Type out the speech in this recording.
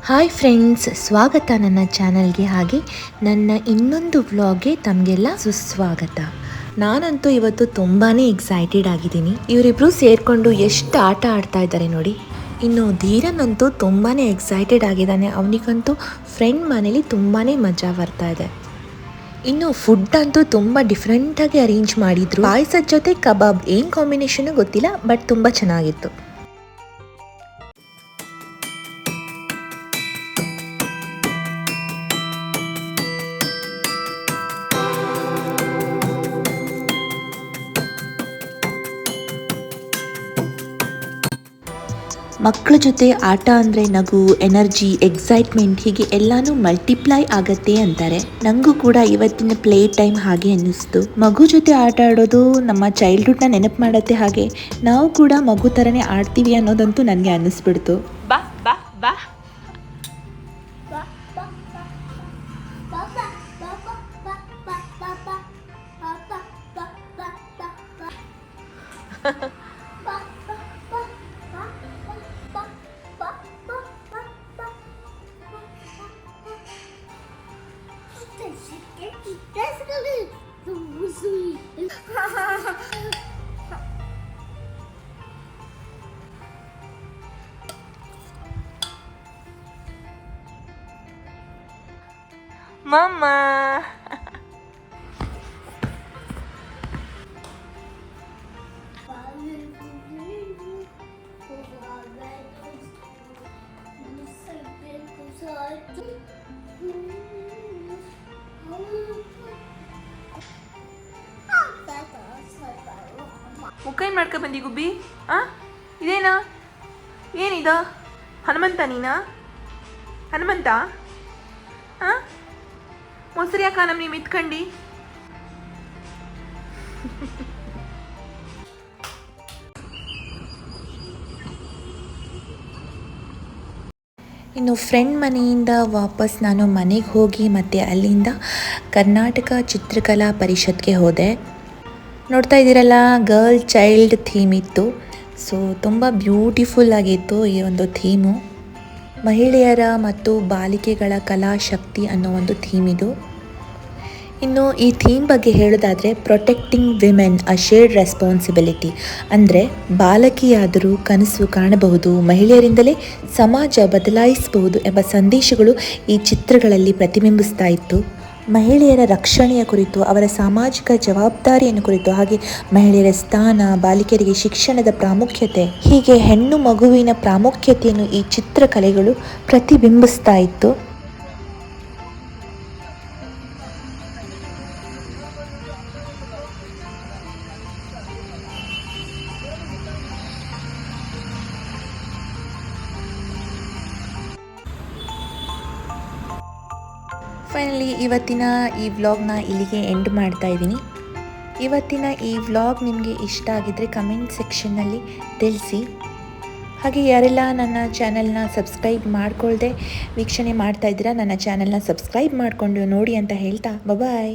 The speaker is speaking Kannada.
ಹಾಯ್ ಫ್ರೆಂಡ್ಸ್, ಸ್ವಾಗತ ನನ್ನ ಚಾನಲ್ಗೆ. ಹಾಗೆ ನನ್ನ ಇನ್ನೊಂದು ವ್ಲಾಗ್ಗೆ ತಮಗೆಲ್ಲ ಸುಸ್ವಾಗತ. ನಾನಂತೂ ಇವತ್ತು ತುಂಬಾ ಎಕ್ಸೈಟೆಡ್ ಆಗಿದ್ದೀನಿ. ಇವರಿಬ್ಬರು ಸೇರಿಕೊಂಡು ಎಷ್ಟು ಆಟ ಆಡ್ತಾ ಇದ್ದಾರೆ ನೋಡಿ. ಇನ್ನು ಧೀರನಂತೂ ತುಂಬಾ ಎಕ್ಸೈಟೆಡ್ ಆಗಿದ್ದಾನೆ. ಅವನಿಗಂತೂ ಫ್ರೆಂಡ್ ಮನೇಲಿ ತುಂಬಾ ಮಜಾ ಬರ್ತಾ ಇದೆ. ಇನ್ನು ಫುಡ್ ಅಂತೂ ತುಂಬ ಡಿಫ್ರೆಂಟಾಗಿ ಅರೇಂಜ್ ಮಾಡಿದ್ರು. ಪಾಯಸದ ಜೊತೆ ಕಬಾಬ್ ಏನು ಕಾಂಬಿನೇಷನ್ ಗೊತ್ತಿಲ್ಲ, ಬಟ್ ತುಂಬ ಚೆನ್ನಾಗಿತ್ತು. ಮಕ್ಕಳ ಜೊತೆ ಆಟ ಅಂದರೆ ನಗು, ಎನರ್ಜಿ, ಎಕ್ಸೈಟ್ಮೆಂಟ್ ಹೀಗೆ ಎಲ್ಲಾನು ಮಲ್ಟಿಪ್ಲೈ ಆಗತ್ತೆ ಅಂತಾರೆ. ನನಗೂ ಕೂಡ ಇವತ್ತಿನ ಪ್ಲೇ ಟೈಮ್ ಹಾಗೆ ಅನ್ನಿಸ್ತು. ಮಗು ಜೊತೆ ಆಟ ಆಡೋದು ನಮ್ಮ ಚೈಲ್ಡ್ಹುಡ್ನ ನೆನಪು ಮಾಡುತ್ತೆ. ಹಾಗೆ ನಾವು ಕೂಡ ಮಗು ಥರನೇ ಆಡ್ತೀವಿ ಅನ್ನೋದಂತೂ ನನಗೆ ಅನ್ನಿಸ್ಬಿಡ್ತು. ಬಾ ಬಾ ಬಾ Mama. ಮುಖೇನು ಮಾಡ್ಕೊ ಬಂದಿ ಗುಬ್ಬಿ? ಇದೇನಾ? ಏನಿದ? ಹನುಮಂತ ನೀನಾ? ಹನುಮಂತ ಮೊಸರು ಯಾಕ ನಮ್ಮನಿ ಮಿತ್ಕಂಡು? ಇನ್ನು ಫ್ರೆಂಡ್ ಮನೆಯಿಂದ ವಾಪಸ್ ನಾನು ಮನೆಗೆ ಹೋಗಿ ಮತ್ತು ಅಲ್ಲಿಂದ ಕರ್ನಾಟಕ ಚಿತ್ರಕಲಾ ಪರಿಷತ್ಗೆ ಹೋದೆ. ನೋಡ್ತಾ ಇದ್ದೀರಲ್ಲ, ಗರ್ಲ್ ಚೈಲ್ಡ್ ಥೀಮ್ ಇತ್ತು. ಸೊ ತುಂಬ ಬ್ಯೂಟಿಫುಲ್ ಆಗಿತ್ತು ಈ ಒಂದು ಥೀಮು. ಮಹಿಳೆಯರ ಮತ್ತು ಬಾಲಿಕೆಗಳ ಕಲಾಶಕ್ತಿ ಅನ್ನೋ ಒಂದು ಥೀಮ್ ಇದು. ಇನ್ನು ಈ ಥೀಮ್ ಬಗ್ಗೆ ಹೇಳೋದಾದರೆ, ಪ್ರೊಟೆಕ್ಟಿಂಗ್ ವಿಮೆನ್ ಅ ಶೇರ್ಡ್ ರೆಸ್ಪಾನ್ಸಿಬಿಲಿಟಿ. ಅಂದರೆ ಬಾಲಕಿಯಾದರೂ ಕನಸು ಕಾಣಬಹುದು, ಮಹಿಳೆಯರಿಂದಲೇ ಸಮಾಜ ಬದಲಾಯಿಸಬಹುದು ಎಂಬ ಸಂದೇಶಗಳು ಈ ಚಿತ್ರಗಳಲ್ಲಿ ಪ್ರತಿಬಿಂಬಿಸ್ತಾ ಇತ್ತು. ಮಹಿಳೆಯರ ರಕ್ಷಣೆಯ ಕುರಿತು, ಅವರ ಸಾಮಾಜಿಕ ಜವಾಬ್ದಾರಿಯನ್ನು ಕುರಿತು, ಹಾಗೆ ಮಹಿಳೆಯರ ಸ್ಥಾನ, ಬಾಲಿಕೆಯರಿಗೆ ಶಿಕ್ಷಣದ ಪ್ರಾಮುಖ್ಯತೆ, ಹೀಗೆ ಹೆಣ್ಣು ಮಗುವಿನ ಪ್ರಾಮುಖ್ಯತೆಯನ್ನು ಈ ಚಿತ್ರಕಲೆಗಳು ಪ್ರತಿಬಿಂಬಿಸ್ತಾ ಇತ್ತು. ಫೈನಲಿ ಇವತ್ತಿನ ಈ ವ್ಲಾಗ್ನ ಇಲ್ಲಿಗೆ ಎಂಡ್ ಮಾಡ್ತಾ ಇದ್ದೀನಿ. ಇವತ್ತಿನ ಈ ವ್ಲಾಗ್ ನಿಮಗೆ ಇಷ್ಟ ಆಗಿದ್ದರೆ ಕಮೆಂಟ್ ಸೆಕ್ಷನ್ನಲ್ಲಿ ತಿಳಿಸಿ. ಹಾಗೆ ಯಾರೆಲ್ಲ ನನ್ನ ಚಾನಲ್ನ ಸಬ್ಸ್ಕ್ರೈಬ್ ಮಾಡ್ಕೊಳ್ದೆ ವೀಕ್ಷಣೆ ಮಾಡ್ತಾ ಇದ್ದೀರಾ, ನನ್ನ ಚಾನಲ್ನ ಸಬ್ಸ್ಕ್ರೈಬ್ ಮಾಡಿಕೊಂಡು ನೋಡಿ ಅಂತ ಹೇಳ್ತಾ ಬಾಯ್.